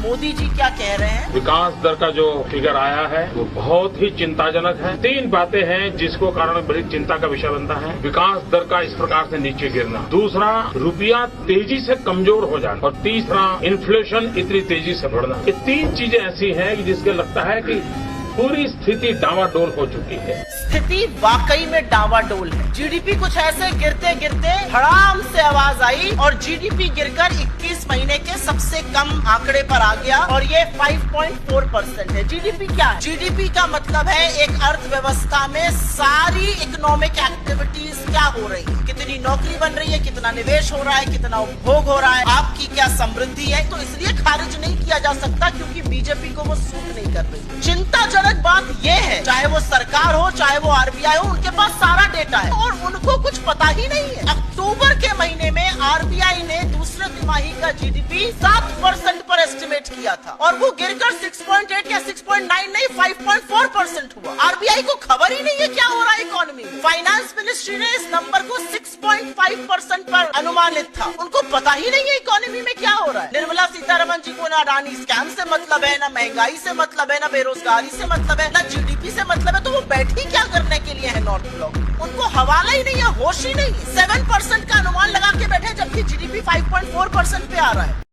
मोदी जी क्या कह रहे हैं। विकास दर का जो फिगर आया है वो बहुत ही चिंताजनक है। 3 बातें हैं जिसको कारण बड़ी चिंता का विषय बनता है। विकास दर का इस प्रकार से नीचे गिरना, दूसरा रुपया तेजी से कमजोर हो जाना, और तीसरा इन्फ्लेशन इतनी तेजी से बढ़ना। ये 3 चीजें ऐसी हैं कि जिसके लगता है कि पूरी स्थिति डावाडोल हो चुकी है। स्थिति वाकई में डावाडोल है। जीडीपी कुछ ऐसे गिरते गिरते धड़ाम से आवाज आई और जीडीपी गिरकर 21 महीने के सबसे कम आंकड़े पर आ गया और ये 5.4% है। जीडीपी क्या है? जीडीपी का मतलब है एक अर्थव्यवस्था में सारी इकोनॉमिक एक्टिविटीज क्या हो रही है, कितनी नौकरी बन रही है, कितना निवेश हो रहा है, कितना उपभोग हो रहा है, आपकी क्या समृद्धि है। तो इसलिए खारिज नहीं किया जा सकता क्योंकि बीजेपी को वो सूट नहीं कर रही। चिंताजनक बात यह है, चाहे वो सरकार हो चाहे वो आरबीआई हो, उनके पास सारा डेटा है और उनको कुछ पता ही नहीं है। अक्टूबर के महीने में आरबीआई ने दूसरे तिमाही का जीडीपी 7% पर एस्टिमेट किया था और वो गिरकर 6.8 या 6.9 नहीं 5.4% हुआ। आरबीआई को खबर ही नहीं है क्या हो रहा है इकोनॉमी में। फाइनेंस मिनिस्ट्री ने इस नंबर को 6.5% पर अनुमानित था। उनको पता ही नहीं है इकोनॉमी में क्या हो रहा है। निर्मला सीतारमण जी को ना अडानी स्कैम से मतलब है, ना महंगाई से मतलब है, ना बेरोजगारी से मतलब है, ना जीडीपी से मतलब है। तो वो बैठी क्या करने के लिए है नॉर्थ ब्लॉक? उनको हवाला ही नहीं है, होश ही नहीं है। 7% का अनुमान लगा के बैठे जबकि जीडीपी 5.4% पे आ रहा है।